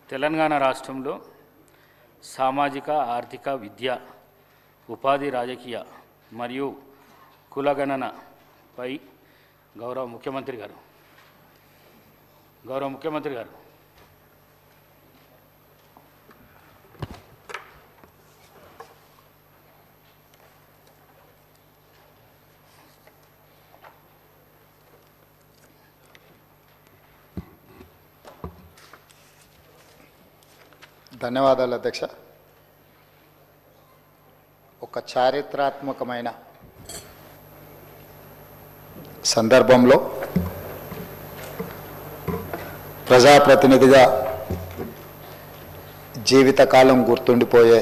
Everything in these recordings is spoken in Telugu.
తెలంగాణ రాష్ట్రంలో సామాజిక ఆర్థిక విద్య ఉపాధి రాజకీయ మరియు కులగణనపై గౌరవ ముఖ్యమంత్రి గారు ధన్యవాదాలు అధ్యక్ష. ఒక చారిత్రాత్మకమైన సందర్భంలో ప్రజాప్రతినిధిగా జీవితకాలం గుర్తుండిపోయే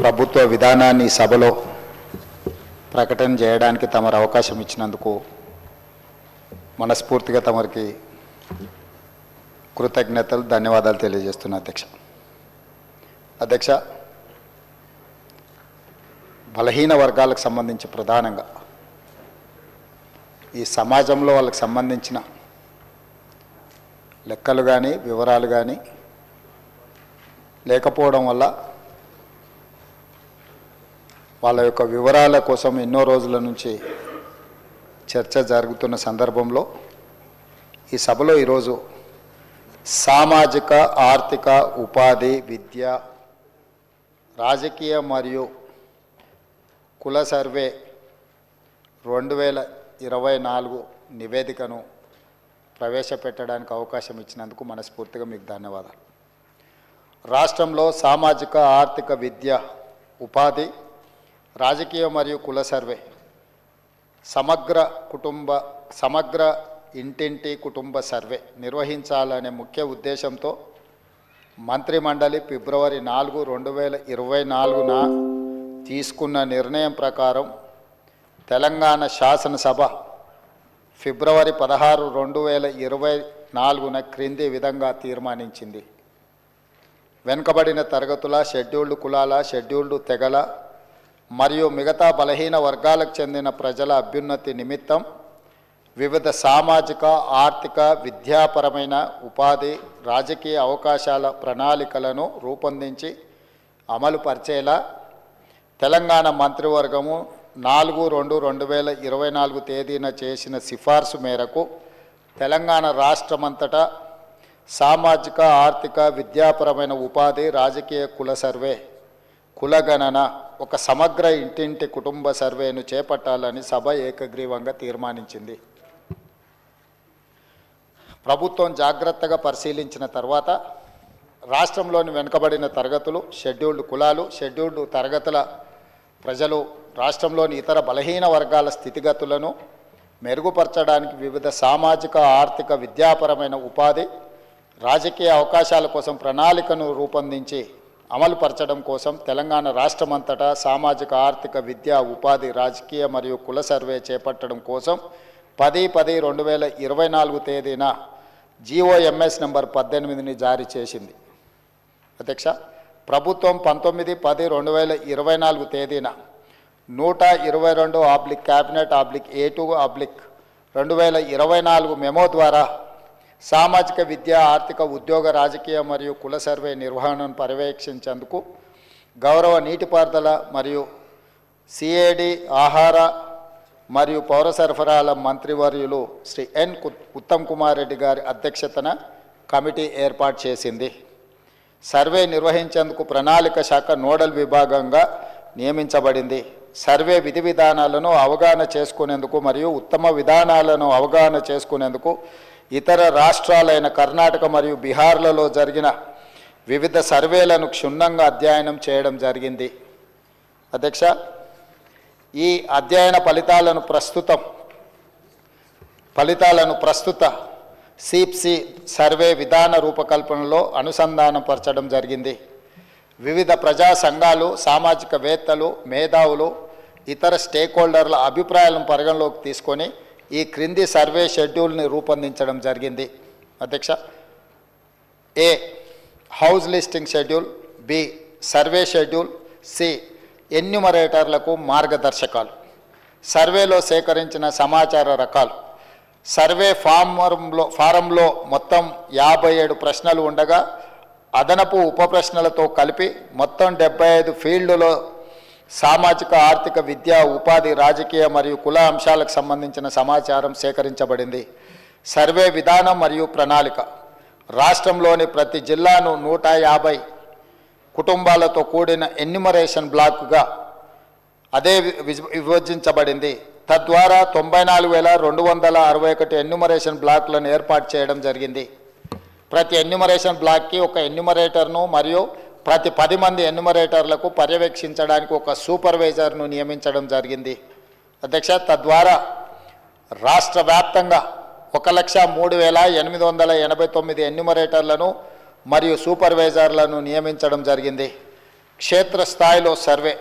ప్రభుత్వ విధానాన్ని సభలో ప్రకటన చేయడానికి తమరు అవకాశం ఇచ్చినందుకు మనస్ఫూర్తిగా తమరికి కృతజ్ఞతలు, ధన్యవాదాలు తెలియజేస్తున్నా అధ్యక్ష. బలహీన వర్గాలకు సంబంధించి ప్రధానంగా ఈ సమాజంలో వాళ్ళకి సంబంధించిన లెక్కలు కానీ వివరాలు కానీ లేకపోవడం వల్ల వాళ్ళ యొక్క వివరాల కోసం ఎన్నో రోజుల నుంచి చర్చ జరుగుతున్న సందర్భంలో ఈ సభలో ఈరోజు సామాజిక ఆర్థిక ఉపాధి విద్య రాజకీయ మరియు కుల సర్వే 2024 నివేదికను ప్రవేశపెట్టడానికి అవకాశం ఇచ్చినందుకు మనస్ఫూర్తిగా మీకు ధన్యవాదాలు. రాష్ట్రంలో సామాజిక ఆర్థిక విద్య ఉపాధి రాజకీయ మరియు కుల సర్వే సమగ్ర ఇంటింటి కుటుంబ సర్వే నిర్వహించాలనే ముఖ్య ఉద్దేశంతో మంత్రిమండలి ఫిబ్రవరి 4, 2024న తీసుకున్న నిర్ణయం ప్రకారం తెలంగాణ శాసనసభ ఫిబ్రవరి 16, 2024న క్రింది విధంగా తీర్మానించింది. వెనుకబడిన తరగతుల, షెడ్యూల్డ్ కులాల, షెడ్యూల్డ్ తెగల మరియు మిగతా బలహీన వర్గాలకు చెందిన ప్రజల అభ్యున్నతి నిమిత్తం వివిధ సామాజిక ఆర్థిక విద్యాపరమైన ఉపాధి రాజకీయ అవకాశాల ప్రణాళికలను రూపొందించి అమలు పరిచేలా తెలంగాణ మంత్రివర్గము 4, 2024 తేదీన చేసిన సిఫార్సు మేరకు తెలంగాణ రాష్ట్రమంతటా సామాజిక ఆర్థిక విద్యాపరమైన ఉపాధి రాజకీయ కుల సర్వే కులగణన ఒక సమగ్ర ఇంటింటి కుటుంబ సర్వేను చేపట్టాలని సభ ఏకగ్రీవంగా తీర్మానించింది. ప్రభుత్వం జాగ్రత్తగా పరిశీలించిన తర్వాత రాష్ట్రంలోని వెనుకబడిన తరగతులు, షెడ్యూల్డ్ కులాలు, షెడ్యూల్డ్ తరగతుల ప్రజలు రాష్ట్రంలోని ఇతర బలహీన వర్గాల స్థితిగతులను మెరుగుపరచడానికి వివిధ సామాజిక ఆర్థిక విద్యాపరమైన ఉపాధి రాజకీయ అవకాశాల కోసం ప్రణాళికను రూపొందించి అమలుపరచడం కోసం తెలంగాణ రాష్ట్రమంతటా సామాజిక ఆర్థిక విద్యా ఉపాధి రాజకీయ మరియు కుల సర్వే చేపట్టడం కోసం 10/10/2024 తేదీన GOMS నంబర్ 18ని జారీ చేసింది. అధ్యక్ష, ప్రభుత్వం 19/10/2024 తేదీన 122/Cabinet/A2/2024 మెమో ద్వారా సామాజిక విద్య ఆర్థిక ఉద్యోగ రాజకీయ మరియు కుల సర్వే నిర్వహణను పర్యవేక్షించేందుకు గౌరవ నీటిపారుదల మరియు CAD ఆహార మరియు పౌర సరఫరాల మంత్రివర్యులు శ్రీ N. ఉత్తమ్ కుమార్ రెడ్డి గారి అధ్యక్షతన కమిటీ ఏర్పాటు చేసింది. సర్వే నిర్వహించేందుకు ప్రణాళిక శాఖ నోడల్ విభాగంగా నియమించబడింది. సర్వే విధి విధానాలను అవగాహన చేసుకునేందుకు మరియు ఉత్తమ విధానాలను అవగాహన చేసుకునేందుకు ఇతర రాష్ట్రాలైన కర్ణాటక మరియు బీహార్లలో జరిగిన వివిధ సర్వేలను క్షుణ్ణంగా అధ్యయనం చేయడం జరిగింది. అధ్యక్ష, ఈ అధ్యయన ఫలితాలను ప్రస్తుత సిప్సి సర్వే విధాన రూపకల్పనలో అనుసంధానపరచడం జరిగింది. వివిధ ప్రజా సంఘాలు, సామాజికవేత్తలు, మేధావులు, ఇతర స్టేక్ హోల్డర్ల అభిప్రాయాలను పరిగణలోకి తీసుకొని ఈ క్రింది సర్వే షెడ్యూల్ని రూపొందించడం జరిగింది. అధ్యక్ష, A. House listing schedule, B. Survey schedule, C. ఎన్యూమరేటర్లకు మార్గదర్శకాలు. సర్వేలో సేకరించిన సమాచార రకాలు. సర్వే ఫారంలో మొత్తం 57 ప్రశ్నలు ఉండగా అదనపు ఉప ప్రశ్నలతో కలిపి మొత్తం 75 ఫీల్డులో సామాజిక ఆర్థిక విద్య ఉపాధి రాజకీయ మరియు కుల అంశాలకు సంబంధించిన సమాచారం సేకరించబడింది. సర్వే విధానం మరియు ప్రణాళిక. రాష్ట్రంలోని ప్రతి జిల్లాను 150 కుటుంబాలతో కూడిన ఎన్యుమరేషన్ బ్లాక్గా విభజించబడింది. తద్వారా 94,261 ఎన్యుమరేషన్ బ్లాక్లను ఏర్పాటు చేయడం జరిగింది. ప్రతి ఎన్యుమరేషన్ బ్లాక్కి ఒక ఎన్యుమరేటర్ను మరియు ప్రతి 10 మంది ఎన్యుమరేటర్లకు పర్యవేక్షించడానికి ఒక సూపర్వైజర్ను నియమించడం జరిగింది అధ్యక్ష. తద్వారా రాష్ట్ర వ్యాప్తంగా 1,03,889 ఎన్యుమరేటర్లను మరియు సూపర్వైజర్లను నియమించడం జరిగింది. క్షేత్రస్థాయిలో సర్వే.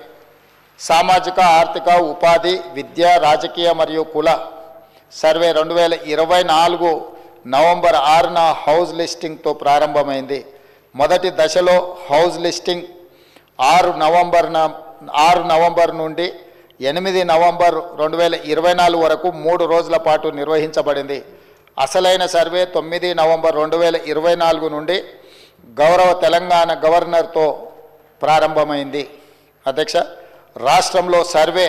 సామాజిక ఆర్థిక ఉపాధి విద్య రాజకీయ మరియు కుల సర్వే 2024 నవంబర్ 6న హౌస్ లిస్టింగ్తో ప్రారంభమైంది. మొదటి దశలో హౌస్ లిస్టింగ్ 6 నవంబర్ నుండి 8 నవంబర్ 2024 వరకు 3 రోజుల పాటు నిర్వహించబడింది. అసలైన సర్వే 9 నవంబర్ 2024 నుండి గౌరవ తెలంగాణ గవర్నర్తో ప్రారంభమైంది అధ్యక్ష. రాష్ట్రంలో సర్వే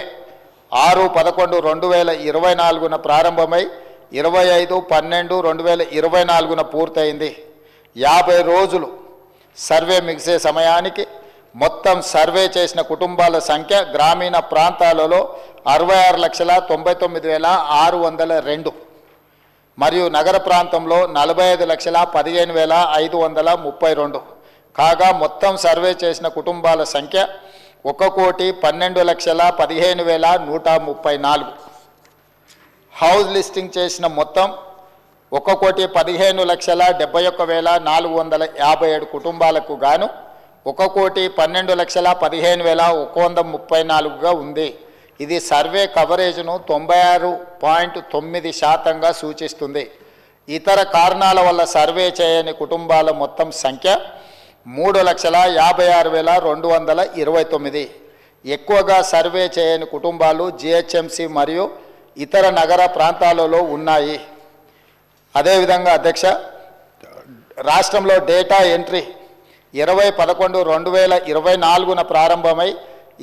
6/11/2024న ప్రారంభమై 25/12/2024న పూర్తయింది. 50 రోజులు సర్వే ముగిసే సమయానికి మొత్తం సర్వే చేసిన కుటుంబాల సంఖ్య గ్రామీణ ప్రాంతాలలో 66,99,602 మరియు నగర ప్రాంతంలో 45,15,532 కాగా మొత్తం సర్వే చేసిన కుటుంబాల సంఖ్య 1,12,15,134. హౌస్ లిస్టింగ్ చేసిన మొత్తం 1,15,71,457 కుటుంబాలకు గాను 1,12,15,134గా ఉంది. ఇది సర్వే కవరేజ్ను 96.9% సూచిస్తుంది. ఇతర కారణాల వల్ల సర్వే చేయని కుటుంబాల మొత్తం సంఖ్య 3,56,229. ఎక్కువగా సర్వే చేయని కుటుంబాలు GHMC మరియు ఇతర నగర ప్రాంతాలలో ఉన్నాయి. అదేవిధంగా అధ్యక్ష, రాష్ట్రంలో డేటా ఎంట్రీ 20/11/2024న ప్రారంభమై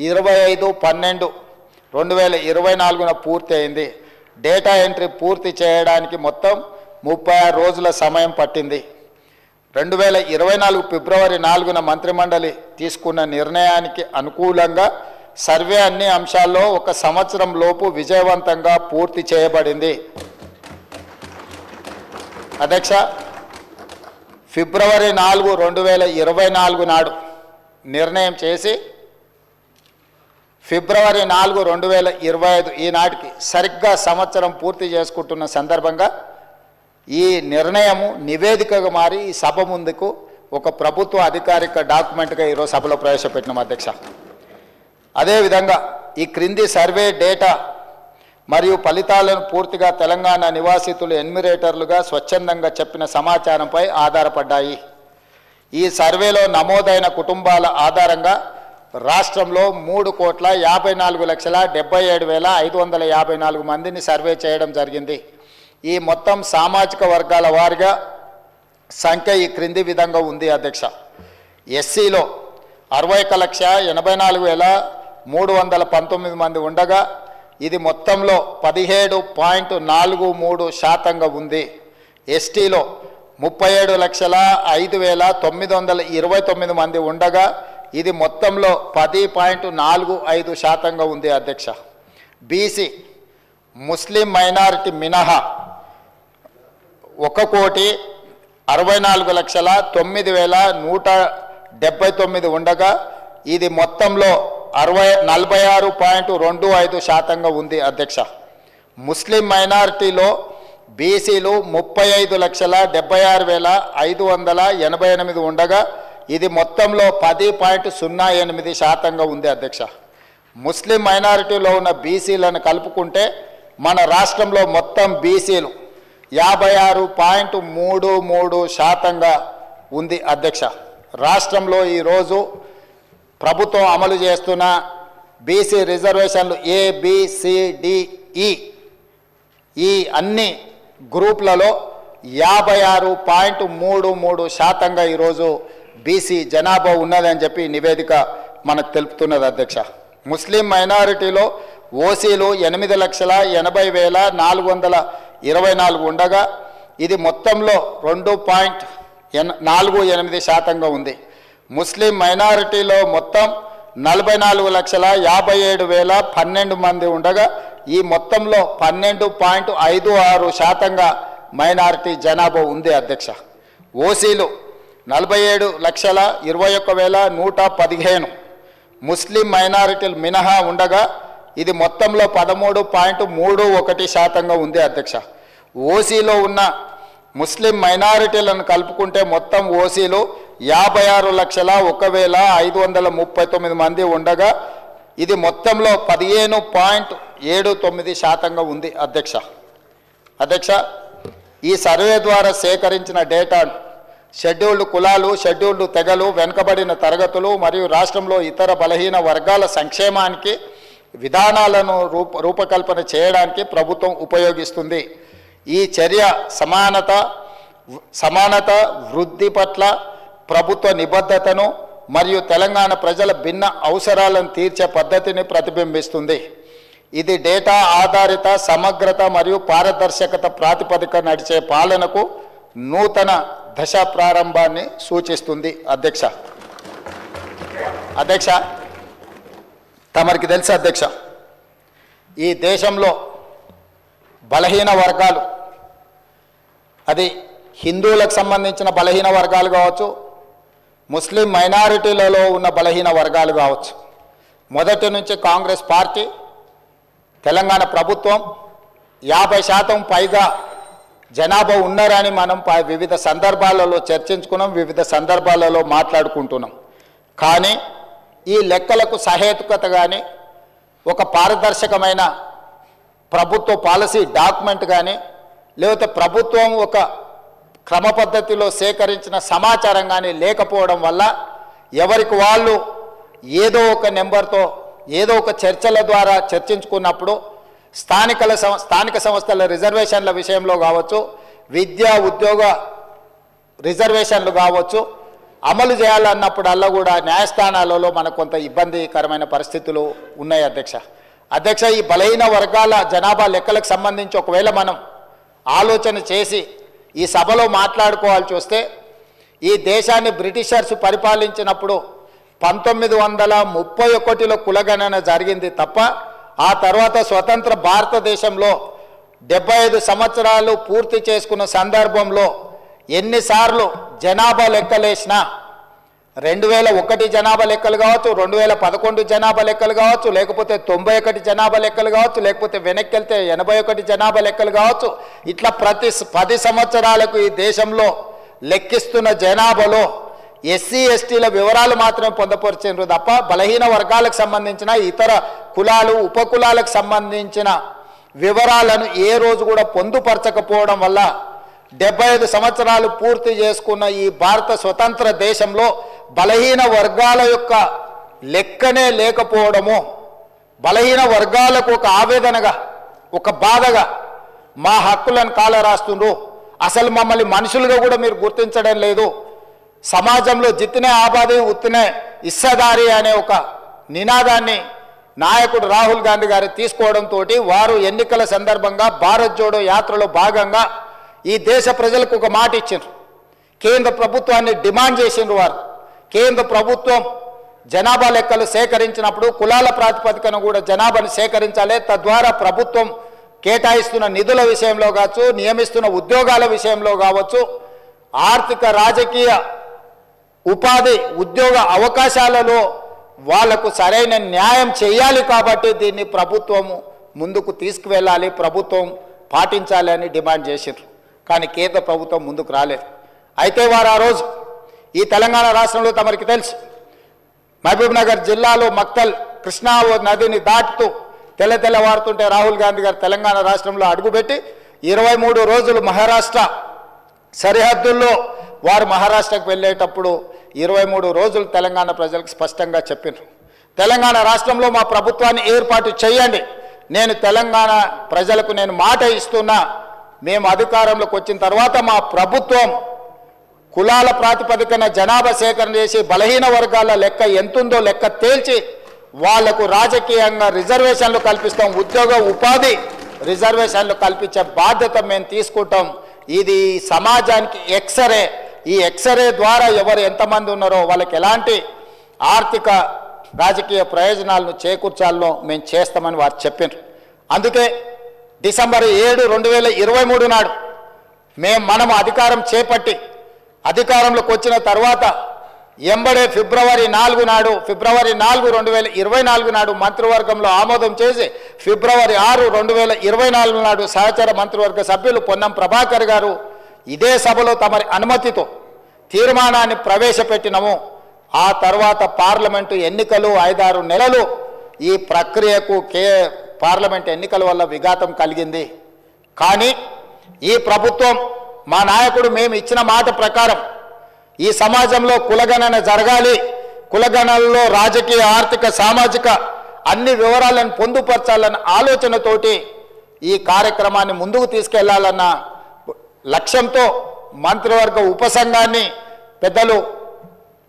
25/12/2024న పూర్తి అయింది. డేటా ఎంట్రీ పూర్తి చేయడానికి మొత్తం 36 రోజుల సమయం పట్టింది. 2024 ఫిబ్రవరి 4న మంత్రిమండలి తీసుకున్న నిర్ణయానికి అనుకూలంగా సర్వే అన్ని అంశాల్లో 1 సంవత్సరం లోపు విజయవంతంగా పూర్తి చేయబడింది అధ్యక్ష. ఫిబ్రవరి 4, 2024 నాడు నిర్ణయం చేసి ఫిబ్రవరి 4, 2025 ఈనాటికి సరిగ్గా సంవత్సరం పూర్తి చేసుకుంటున్న సందర్భంగా ఈ నిర్ణయము నివేదికగా మారి ఈ సభ ముందుకు ఒక ప్రభుత్వ అధికారిక డాక్యుమెంట్గా ఈరోజు సభలో ప్రవేశపెట్టినాం అధ్యక్ష. అదేవిధంగా ఈ క్రింది సర్వే డేటా మరియు ఫలితాలను పూర్తిగా తెలంగాణ నివాసితులు ఎన్యుమరేటర్లుగా స్వచ్ఛందంగా చెప్పిన సమాచారంపై ఆధారపడ్డాయి. ఈ సర్వేలో నమోదైన కుటుంబాల ఆధారంగా రాష్ట్రంలో 3,54,77,554 మందిని సర్వే చేయడం జరిగింది. ఈ మొత్తం సామాజిక వర్గాల వారిగా సంఖ్య ఈ క్రింది విధంగా ఉంది అధ్యక్ష. ఎస్సీలో 61,84,319 మంది ఉండగా ఇది మొత్తంలో 17.43% ఉంది. ఎస్టీలో 37,05,929 మంది ఉండగా ఇది మొత్తంలో 10.45% ఉంది అధ్యక్ష. బీసీ ముస్లిం మైనారిటీ మినహా 1,64,09,179 ఉండగా ఇది మొత్తంలో 46.25% ఉంది అధ్యక్ష. ముస్లిం మైనారిటీలో బీసీలు 35,76,588 ఉండగా ఇది మొత్తంలో 10.08% ఉంది అధ్యక్ష. ముస్లిం మైనారిటీలో ఉన్న బీసీలను కలుపుకుంటే మన రాష్ట్రంలో మొత్తం బీసీలు 56.33% ఉంది అధ్యక్ష. రాష్ట్రంలో ఈరోజు ప్రభుత్వం అమలు చేస్తున్న బీసీ రిజర్వేషన్లు ABCDE ఈ అన్ని గ్రూప్లలో 56.33% ఈరోజు బీసీ జనాభా ఉన్నదని చెప్పి నివేదిక మనకు తెలుపుతున్నది అధ్యక్ష. ముస్లిం మైనారిటీలో ఓసీలు 8,80,424 ఉండగా ఇది మొత్తంలో 2.48% ఉంది. ముస్లిం మైనారిటీలో మొత్తం 44,57,012 మంది ఉండగా ఈ మొత్తంలో 12.56% మైనారిటీ జనాభా ఉంది అధ్యక్ష. ఓసీలు 47,21,115 ముస్లిం మైనారిటీలు మినహా ఉండగా ఇది మొత్తంలో 13.31% ఉంది అధ్యక్ష. ఓసీలో ఉన్న ముస్లిం మైనారిటీలను కలుపుకుంటే మొత్తం ఓసీలు 56,01,539 మంది ఉండగా ఇది మొత్తంలో 15.79% ఉంది అధ్యక్ష. ఈ సర్వే ద్వారా సేకరించిన డేటాను షెడ్యూల్డ్ కులాలు, షెడ్యూల్డ్ తెగలు, వెనుకబడిన తరగతులు మరియు రాష్ట్రంలో ఇతర బలహీన వర్గాల సంక్షేమానికి విధానాలను రూపకల్పన చేయడానికి ప్రభుత్వం ఉపయోగిస్తుంది. ఈ చర్య సమానత వృద్ధి పట్ల ప్రభుత్వ నిబద్ధతను మరియు తెలంగాణ ప్రజల భిన్న అవసరాలను తీర్చే పద్ధతిని ప్రతిబింబిస్తుంది. ఇది డేటా ఆధారిత సమగ్రత మరియు పారదర్శకత ప్రాతిపదిక నడిచే పాలనకు నూతన దశ ప్రారంభాన్ని సూచిస్తుంది అధ్యక్ష. తమరికి తెలుసు అధ్యక్ష, ఈ దేశంలో బలహీన వర్గాలు, అది హిందువులకు సంబంధించిన బలహీన వర్గాలు కావచ్చు, ముస్లిం మైనారిటీలలో ఉన్న బలహీన వర్గాలు కావచ్చు, మొదటి నుంచి కాంగ్రెస్ పార్టీ, తెలంగాణ ప్రభుత్వం 50% పైగా జనాభా ఉన్నారని మనం వివిధ సందర్భాలలో చర్చించుకున్నాం, వివిధ సందర్భాలలో మాట్లాడుకుంటున్నాం. కానీ ఈ లెక్కలకు సహేతుకత కానీ ఒక పారదర్శకమైన ప్రభుత్వ పాలసీ డాక్యుమెంట్ కానీ లేకపోతే ప్రభుత్వం ఒక క్రమ పద్ధతిలో సేకరించిన సమాచారం కానీ లేకపోవడం వల్ల ఎవరికి వాళ్ళు ఏదో ఒక నెంబర్తో ఏదో ఒక చర్చల ద్వారా చర్చించుకున్నప్పుడు స్థానిక సంస్థల రిజర్వేషన్ల విషయంలో కావచ్చు, విద్యా ఉద్యోగ రిజర్వేషన్లు కావచ్చు, అమలు చేయాలన్నప్పుడల్లా కూడా న్యాయస్థానాలలో మనకు కొంత ఇబ్బందికరమైన పరిస్థితులు ఉన్నాయి అధ్యక్ష. ఈ బలహీన వర్గాల జనాభా లెక్కలకు సంబంధించి ఒకవేళ మనం ఆలోచన చేసి ఈ సభలో మాట్లాడుకోవాల్సి వస్తే, ఈ దేశాన్ని బ్రిటిషర్స్ పరిపాలించినప్పుడు 1931లో కులగణన జరిగింది తప్ప ఆ తర్వాత స్వతంత్ర భారతదేశంలో 75 సంవత్సరాలు పూర్తి చేసుకున్న సందర్భంలో ఎన్నిసార్లు జనాభా లెక్కలేసినా 2001 జనాభా లెక్కలు కావచ్చు, 2011 జనాభా లెక్కలు కావచ్చు, లేకపోతే 91 జనాభా లెక్కలు కావచ్చు, లేకపోతే వెనక్కి వెళ్తే 81 జనాభా లెక్కలు కావచ్చు, ఇట్లా ప్రతి 10 సంవత్సరాలకు ఈ దేశంలో లెక్కిస్తున్న జనాభాలో ఎస్సీ ఎస్టీల వివరాలు మాత్రమే పొందపరిచారు తప్ప బలహీన వర్గాలకు సంబంధించిన ఇతర కులాలు ఉపకులాలకు సంబంధించిన వివరాలను ఏ రోజు కూడా పొందుపరచకపోవడం వల్ల 75 సంవత్సరాలు పూర్తి చేసుకున్న ఈ భారత స్వతంత్ర దేశంలో బలహీన వర్గాల యొక్క లెక్కనే లేకపోవడము, బలహీన వర్గాలకు ఒక ఆవేదనగా, ఒక బాధగా మా హక్కులను కాలరాస్తుండ్రు, అసలు మమ్మల్ని మనుషులుగా కూడా మీరు గుర్తించడం లేదు, సమాజంలో జిత్తినే ఆబాది ఉత్తినే ఇస్సదారి అనే ఒక నినాదాన్ని నాయకుడు రాహుల్ గాంధీ గారు తీసుకోవడంతో వారు ఎన్నికల సందర్భంగా భారత్ జోడో యాత్రలో భాగంగా ఈ దేశ ప్రజలకు ఒక మాట ఇచ్చిండ్రు. కేంద్ర ప్రభుత్వాన్ని డిమాండ్ చేసిండ్రు. వారు కేంద్ర ప్రభుత్వం జనాభా లెక్కలు సేకరించినప్పుడు కులాల ప్రాతిపదికన కూడా జనాభాను సేకరించాలి, తద్వారా ప్రభుత్వం కేటాయిస్తున్న నిధుల విషయంలో కావచ్చు, నియమిస్తున్న ఉద్యోగాల విషయంలో కావచ్చు, ఆర్థిక రాజకీయ ఉపాధి ఉద్యోగ అవకాశాలలో వాళ్లకు సరైన న్యాయం చేయాలి. కాబట్టి దీన్ని ప్రభుత్వము ముందుకు తీసుకువెళ్ళాలి, ప్రభుత్వం పాటించాలి అని డిమాండ్ చేసిండ్రు. కానీ కేంద్ర ప్రభుత్వం ముందుకు రాలేదు. అయితే వారు ఆ రోజు ఈ తెలంగాణ రాష్ట్రంలో తమరికి తెలుసు, మహబూబ్ నగర్ జిల్లాలో మక్తల్ కృష్ణా నదిని దాటుతూ తెల్లవారుతుంటే రాహుల్ గాంధీ గారు తెలంగాణ రాష్ట్రంలో అడుగుపెట్టి 23 రోజులు మహారాష్ట్ర సరిహద్దుల్లో వారు మహారాష్ట్రకు వెళ్ళేటప్పుడు 23 రోజులు తెలంగాణ ప్రజలకు స్పష్టంగా చెప్పినారు, తెలంగాణ రాష్ట్రంలో మా ప్రభుత్వాన్ని ఏర్పాటు చేయండి. నేను తెలంగాణ ప్రజలకు నేను మాట ఇస్తున్నా, మేము అధికారంలోకి వచ్చిన తర్వాత మా ప్రభుత్వం కులాల ప్రాతిపదికన జనాభా సేకరణ చేసి బలహీన వర్గాల లెక్క ఎంతుందో లెక్క తేల్చి వాళ్లకు రాజకీయంగా రిజర్వేషన్లు కల్పిస్తాం, ఉద్యోగ ఉపాధి రిజర్వేషన్లు కల్పించే బాధ్యత మేము తీసుకుంటాం. ఇది సమాజానికి ఎక్స్రే. ఈ ఎక్స్రే ద్వారా ఎవరు ఎంతమంది ఉన్నారో వాళ్ళకి ఎలాంటి ఆర్థిక రాజకీయ ప్రయోజనాలను చేకూర్చాలో మేము చేస్తామని వారు చెప్పారు. అందుకే డిసెంబర్ 7, 2023 నాడు మనం అధికారం చేపట్టి అధికారంలోకి వచ్చిన తర్వాత ఎంబడే ఫిబ్రవరి 4 నాడు 2024 నాడు మంత్రివర్గంలో ఆమోదం చేసి ఫిబ్రవరి 6, 2024 నాడు సహచర మంత్రివర్గ సభ్యులు పొన్నం ప్రభాకర్ గారు ఇదే సభలో తమరి అనుమతితో తీర్మానాన్ని ప్రవేశపెట్టినము. ఆ తర్వాత పార్లమెంటు ఎన్నికలు 5-6 నెలలు ఈ ప్రక్రియకు పార్లమెంట్ ఎన్నికల వల్ల విఘాతం కలిగింది. కానీ ఈ ప్రభుత్వం మా నాయకుడు మేము ఇచ్చిన మాట ప్రకారం ఈ సమాజంలో కులగణన జరగాలి, కులగణనలో రాజకీయ ఆర్థిక సామాజిక అన్ని వివరాలను పొందుపరచాలన్న ఆలోచనతోటి ఈ కార్యక్రమాన్ని ముందుకు తీసుకెళ్లాలన్న లక్ష్యంతో మంత్రివర్గ ఉపసంఘాన్ని పెద్దలు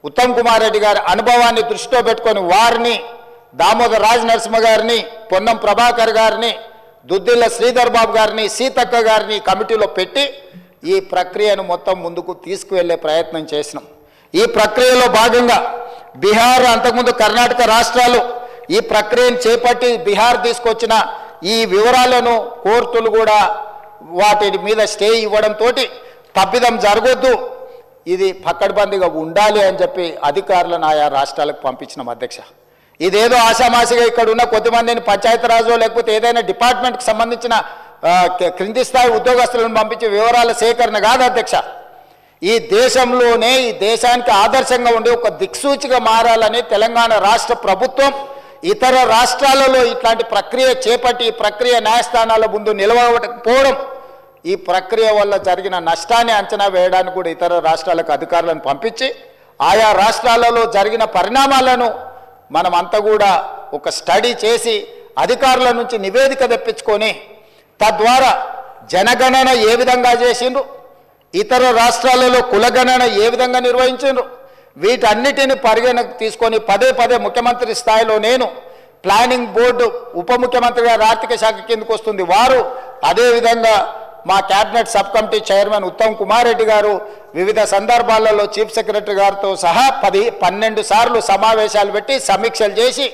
ఉత్తమ్ కుమార్ రెడ్డి గారి అనుభవాన్ని దృష్టిలో పెట్టుకొని వారిని దామోదర్ రాజ్ నరసింహ గారిని, పొన్నం ప్రభాకర్ గారిని, దుద్దిల్ల శ్రీధర్ బాబు గారిని, సీతక్క గారిని కమిటీలో పెట్టి ఈ ప్రక్రియను మొత్తం ముందుకు తీసుకువెళ్లే ప్రయత్నం చేసినాం. ఈ ప్రక్రియలో భాగంగా బీహార్, అంతకుముందు కర్ణాటక రాష్ట్రాలు ఈ ప్రక్రియను చేపట్టి బీహార్ తీసుకొచ్చిన ఈ వివరాలను కోర్టులు కూడా వాటి మీద స్టే ఇవ్వడంతో తప్పిదం జరగొద్దు, ఇది పక్కడ్బందీగా ఉండాలి అని చెప్పి అధికారులను ఆయా రాష్ట్రాలకు పంపించినాం అధ్యక్ష. ఇదేదో ఆషామాషిగా ఇక్కడ ఉన్న కొద్దిమందిని పంచాయతీరాజు లేకపోతే ఏదైనా డిపార్ట్మెంట్కి సంబంధించిన క్రింది స్థాయి ఉద్యోగస్తులను పంపించే వివరాల సేకరణ కాదు అధ్యక్ష. ఈ దేశంలోనే ఈ దేశానికి ఆదర్శంగా ఉండే ఒక దిక్సూచిగా మారాలని తెలంగాణ రాష్ట్ర ప్రభుత్వం ఇతర రాష్ట్రాలలో ఇట్లాంటి ప్రక్రియ చేపట్టి ఈ ప్రక్రియ న్యాయస్థానాల ముందు నిలవకపోవడం, ఈ ప్రక్రియ వల్ల జరిగిన నష్టాన్ని అంచనా వేయడానికి కూడా ఇతర రాష్ట్రాలకు అధికారులను పంపించి ఆయా రాష్ట్రాలలో జరిగిన పరిణామాలను మనమంతా కూడా ఒక స్టడీ చేసి అధికారుల నుంచి నివేదిక తెప్పించుకొని తద్వారా జనగణన ఏ విధంగా చేసిండ్రు, ఇతర రాష్ట్రాలలో కులగణన ఏ విధంగా నిర్వహించిండ్రు, వీటన్నిటిని పరిగణకు తీసుకొని పదే ముఖ్యమంత్రి స్థాయిలో నేను, ప్లానింగ్ బోర్డు ఉప ముఖ్యమంత్రి గారు ఆర్థిక శాఖ కిందకు వస్తుంది వారు, అదేవిధంగా మా cabinet sub committee chairman Uttam Kumar Reddy గారు వివిధ సందర్భాలలో చీఫ్ సెక్రటరీ గారితో సహా 12 సార్లు సమావేశాలు పెట్టి సమీక్షలు చేసి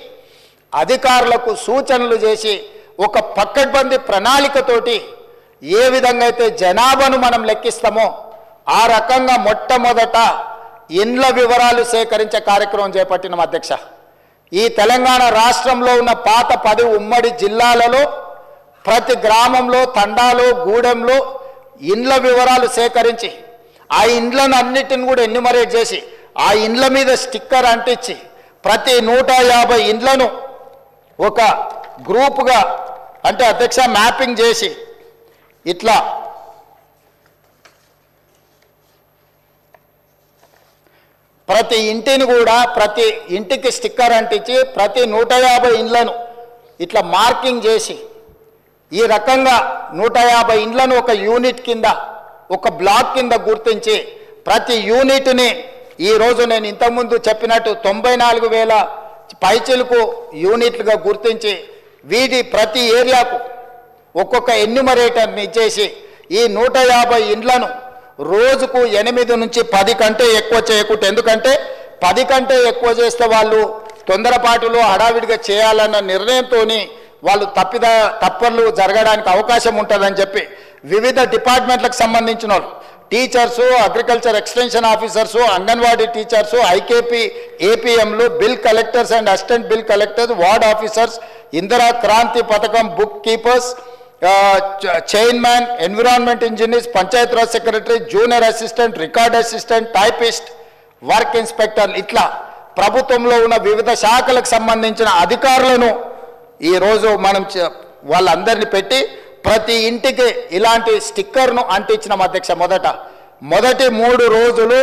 అధికారులకు సూచనలు చేసి ఒక పక్కడ్బందీ ప్రణాళికతోటి ఏ విధంగా అయితే జనాభాను మనం లెక్కిస్తామో ఆ రకంగా మొట్టమొదట ఇండ్ల వివరాలు సేకరించే కార్యక్రమం చేపట్టిన అధ్యక్ష. ఈ తెలంగాణ రాష్ట్రంలో ఉన్న పాత 10 ఉమ్మడి జిల్లాలలో ప్రతి గ్రామంలో, తండాలో, గూడెంలో ఇండ్ల వివరాలు సేకరించి ఆ ఇండ్లను అన్నిటిని కూడా ఎన్యూమరేట్ చేసి ఆ ఇండ్ల మీద స్టిక్కర్ అంటించి ప్రతి 150 ఇండ్లను ఒక గ్రూపుగా అంటే అధ్యక్ష మ్యాపింగ్ చేసి ఇట్లా ప్రతి ఇంటిని కూడా ప్రతి ఇంటికి స్టిక్కర్ అంటించి ప్రతి 150 ఇండ్లను ఇట్లా మార్కింగ్ చేసి ఈ రకంగా 150 ఇండ్లను ఒక యూనిట్ కింద ఒక బ్లాక్ కింద గుర్తించి ప్రతి యూనిట్ని ఈరోజు నేను ఇంతకుముందు చెప్పినట్టు 94,000 పైచిలకు యూనిట్లుగా గుర్తించి వీటి ప్రతి ఏరియాకు ఒక్కొక్క ఎన్యూమరేటర్ని ఇచ్చేసి ఈ 150 ఇండ్లను రోజుకు 8 నుంచి 10 కంటే ఎక్కువ చేయకూడదు. ఎందుకంటే 10 కంటే ఎక్కువ చేస్తే వాళ్ళు తొందరపాటులో హడావిడిగా చేయాలన్న నిర్ణయంతో వాళ్ళు తప్పర్లు జరగడానికి అవకాశం ఉంటుందని చెప్పి వివిధ డిపార్ట్మెంట్లకు సంబంధించిన వాళ్ళు teachers, agriculture extension officers, anganwadi teachers, IKP ఏపీఎంలు, bill collectors and assistant bill collectors, ward officers, Indira Kranti పథకం book keepers, chairman, environment engineers, Panchayati Raj secretary, junior assistant, record assistant, typist, work inspector, ఇట్లా ప్రభుత్వంలో ఉన్న వివిధ శాఖలకు సంబంధించిన అధికారులను ఈరోజు మనం వాళ్ళందరినీ పెట్టి ప్రతి ఇంటికి ఇలాంటి స్టిక్కర్ను అంటించిన అధ్యక్ష. మొదటి 3 రోజులు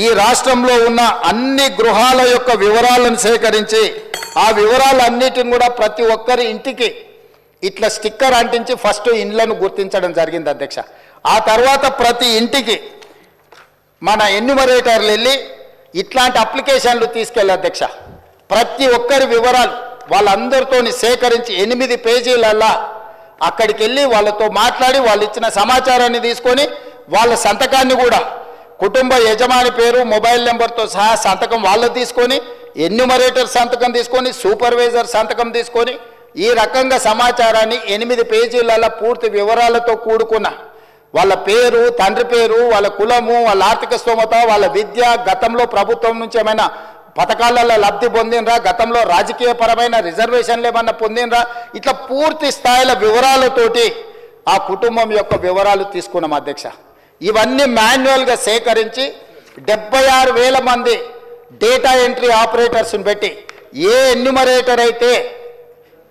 ఈ రాష్ట్రంలో ఉన్న అన్ని గృహాల యొక్క వివరాలను సేకరించి ఆ వివరాలన్నిటిని కూడా ప్రతి ఒక్కరి ఇంటికి ఇట్లా స్టిక్కర్ అంటించి ఫస్ట్ ఇండ్లను గుర్తించడం జరిగింది అధ్యక్ష. ఆ తర్వాత ప్రతి ఇంటికి మన ఎన్యూమరేటర్లు వెళ్ళి ఇట్లాంటి అప్లికేషన్లు తీసుకెళ్ళి అధ్యక్ష ప్రతి ఒక్కరి వివరాలు వాళ్ళందరితో సేకరించి 8 పేజీలల్లా అక్కడికి వెళ్ళి వాళ్ళతో మాట్లాడి వాళ్ళు ఇచ్చిన సమాచారాన్ని తీసుకొని వాళ్ళ సంతకాన్ని కూడా కుటుంబ యజమాని పేరు మొబైల్ నెంబర్తో సహా సంతకం వాళ్ళు తీసుకొని ఎన్యూమరేటర్ సంతకం తీసుకొని సూపర్వైజర్ సంతకం తీసుకొని ఈ రకంగా సమాచారాన్ని 8 పేజీలలో పూర్తి వివరాలతో కూడుకున్న వాళ్ళ పేరు, తండ్రి పేరు, వాళ్ళ కులము, వాళ్ళ ఆర్థిక స్తోమత, వాళ్ళ విద్య, గతంలో ప్రభుత్వం నుంచి ఏమైనా పథకాలలో లబ్ధి పొందినరా, గతంలో రాజకీయపరమైన రిజర్వేషన్లు ఏమన్నా పొందినరా, ఇట్లా పూర్తి స్థాయిల వివరాలతోటి ఆ కుటుంబం యొక్క వివరాలు తీసుకున్నాం అధ్యక్ష. ఇవన్నీ మాన్యువల్గా సేకరించి 76,000 మంది డేటా ఎంట్రీ ఆపరేటర్స్ని పెట్టి ఏ ఎన్యూమరేటర్ అయితే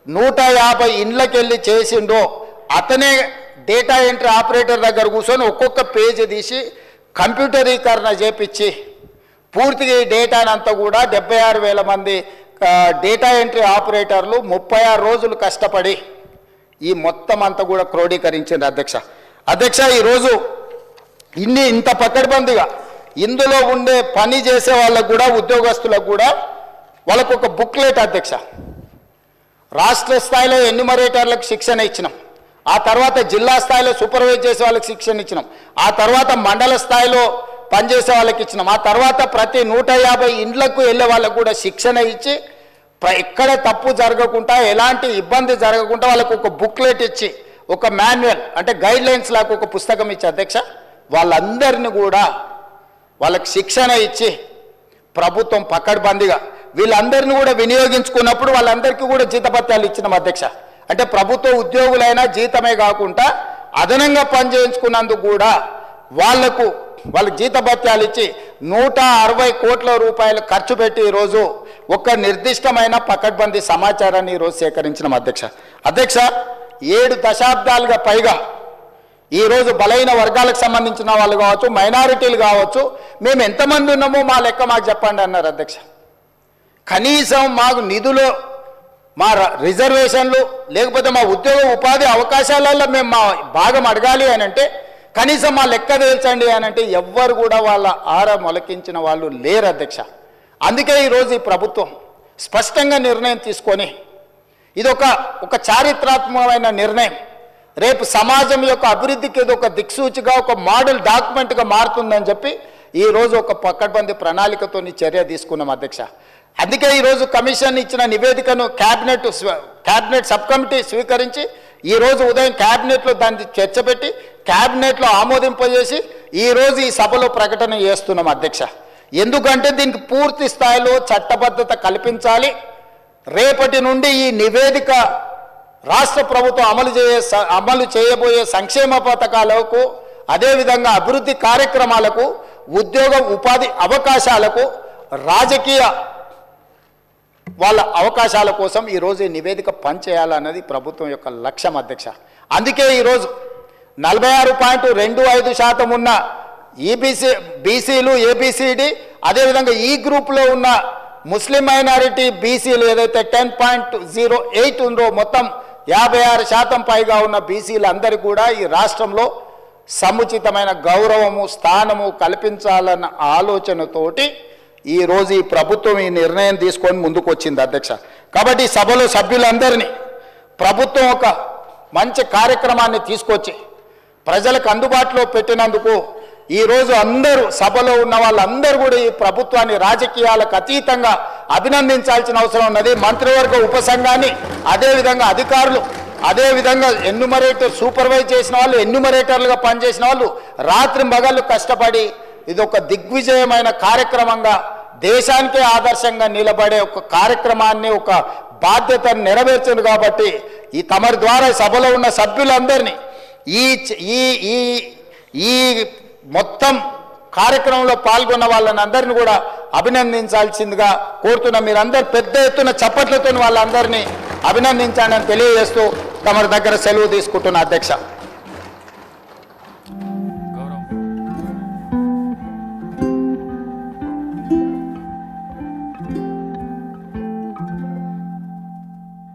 150 ఇండ్లకి వెళ్ళి చేసిండో అతనే డేటా ఎంట్రీ ఆపరేటర్ దగ్గర కూర్చొని ఒక్కొక్క పేజీ తీసి కంప్యూటరీకరణ చేపించి పూర్తిగా ఈ డేటానంతా కూడా 76,000 మంది డేటా ఎంట్రీ ఆపరేటర్లు 36 రోజులు కష్టపడి ఈ మొత్తం అంతా కూడా క్రోడీకరించింది అధ్యక్ష. ఈరోజు ఇంత పకడ్బందీగా ఇందులో ఉండే పని చేసే వాళ్ళకు కూడా ఉద్యోగస్తులకు కూడా వాళ్ళకు ఒక బుక్లెట్ అధ్యక్ష. రాష్ట్ర స్థాయిలో ఎన్యూమరేటర్లకు శిక్షణ ఇచ్చినాం, ఆ తర్వాత జిల్లా స్థాయిలో సూపర్వైజ్ చేసే వాళ్ళకి శిక్షణ ఇచ్చినాం, ఆ తర్వాత మండల స్థాయిలో పనిచేసే వాళ్ళకి ఇచ్చినాం, ఆ తర్వాత ప్రతి 150 ఇండ్లకు వెళ్ళే వాళ్ళకు కూడా శిక్షణ ఇచ్చి ఎక్కడ తప్పు జరగకుండా ఎలాంటి ఇబ్బంది జరగకుండా వాళ్ళకు ఒక బుక్లెట్ ఇచ్చి ఒక మాన్యువల్ అంటే గైడ్ లైన్స్ లాగా ఒక పుస్తకం ఇచ్చి అధ్యక్ష వాళ్ళందరినీ కూడా వాళ్ళకి శిక్షణ ఇచ్చి ప్రభుత్వం పకడ్బందీగా వీళ్ళందరినీ కూడా వినియోగించుకున్నప్పుడు వాళ్ళందరికీ కూడా జీతభత్యాలు ఇచ్చినాం అధ్యక్ష. అంటే ప్రభుత్వ ఉద్యోగులైనా జీతమే కాకుండా అదనంగా పనిచేయించుకున్నందుకు కూడా వాళ్ళకు జీతభత్యాలు ఇచ్చి 160 కోట్ల రూపాయలు ఖర్చు పెట్టి ఈరోజు ఒక నిర్దిష్టమైన పకడ్బందీ సమాచారాన్ని ఈరోజు సేకరించినాం అధ్యక్ష. 7 దశాబ్దాలుగా పైగా ఈరోజు బలైన వర్గాలకు సంబంధించిన వాళ్ళు కావచ్చు, మైనారిటీలు కావచ్చు, మేము ఎంతమంది ఉన్నామో మా లెక్క మాకు చెప్పండి అన్నారు అధ్యక్ష. కనీసం మాకు నిధులు, మా రిజర్వేషన్లు లేకపోతే మా ఉద్యోగ ఉపాధి అవకాశాలలో మేము మా భాగం అడగాలి అని అంటే కనీసం మా లెక్క తేల్చండి అని అంటే ఎవ్వరు కూడా వాళ్ళ ఆర మొలకించిన వాళ్ళు లేరు అధ్యక్ష. అందుకే ఈరోజు ఈ ప్రభుత్వం స్పష్టంగా నిర్ణయం తీసుకొని ఇది ఒక చారిత్రాత్మకమైన నిర్ణయం, రేపు సమాజం యొక్క అభివృద్ధికి ఇది ఒక దిక్సూచిగా ఒక మోడల్ డాక్యుమెంట్గా మారుతుందని చెప్పి ఈరోజు ఒక పకడ్బందీ ప్రణాళికతో చర్య తీసుకున్నాం అధ్యక్ష. అందుకే ఈరోజు కమిషన్ ఇచ్చిన నివేదికను క్యాబినెట్ సబ్ కమిటీ స్వీకరించి ఈరోజు ఉదయం క్యాబినెట్లో దాన్ని చర్చ పెట్టి క్యాబినెట్లో ఆమోదింపజేసి ఈరోజు ఈ సభలో ప్రకటన చేస్తున్నాం అధ్యక్ష. ఎందుకంటే దీనికి పూర్తి స్థాయిలో చట్టబద్ధత కల్పించాలి. రేపటి నుండి ఈ నివేదిక రాష్ట్ర ప్రభుత్వం అమలు చేయబోయే సంక్షేమ పథకాలకు, అదేవిధంగా అభివృద్ధి కార్యక్రమాలకు, ఉద్యోగ ఉపాధి అవకాశాలకు, రాజకీయ వాళ్ళ అవకాశాల కోసం ఈరోజు ఈ నివేదిక పనిచేయాలన్నది ప్రభుత్వం యొక్క లక్ష్యం అధ్యక్ష. అందుకే ఈరోజు 46.25% ఉన్న బీసీలు, ఏబిసిడి, అదేవిధంగా ఈ గ్రూప్లో ఉన్న ముస్లిం మైనారిటీ బీసీలు ఏదైతే 10.08 ఉందో మొత్తం 56% పైగా ఉన్న బీసీలు అందరికీ కూడా ఈ రాష్ట్రంలో సముచితమైన గౌరవము, స్థానము కల్పించాలన్న ఆలోచనతోటి ఈరోజు ఈ ప్రభుత్వం ఈ నిర్ణయం తీసుకొని ముందుకు వచ్చింది అధ్యక్ష. కాబట్టి ఈ సభలో సభ్యులందరినీ ప్రభుత్వం ఒక మంచి కార్యక్రమాన్ని తీసుకొచ్చి ప్రజలకు అందుబాటులో పెట్టినందుకు ఈరోజు అందరూ సభలో ఉన్న వాళ్ళందరూ కూడా ఈ ప్రభుత్వాన్ని రాజకీయాలకు అతీతంగా అభినందించాల్సిన అవసరం ఉన్నది. మంత్రివర్గ ఉపసంఘాన్ని, అదేవిధంగా అధికారులు, అదేవిధంగా ఎన్యూమరేటర్ సూపర్వైజ్ చేసిన వాళ్ళు, ఎన్యూమరేటర్లుగా పనిచేసిన వాళ్ళు రాత్రి మగళ్ళు కష్టపడి ఇది ఒక దిగ్విజయమైన కార్యక్రమంగా దేశానికే ఆదర్శంగా నిలబడే ఒక కార్యక్రమాన్ని, ఒక బాధ్యతను నెరవేర్చింది. కాబట్టి ఈ తమరి ద్వారా సభలో ఉన్న సభ్యులందరినీ ఈ మొత్తం కార్యక్రమంలో పాల్గొన్న వాళ్ళని అందరినీ కూడా అభినందించాల్సిందిగా కోరుతున్నా. మీరందరూ పెద్ద ఎత్తున చప్పట్లతో వాళ్ళందరినీ అభినందించాలని తెలియజేస్తూ తమరి దగ్గర సెలవు తీసుకుంటున్న అధ్యక్ష.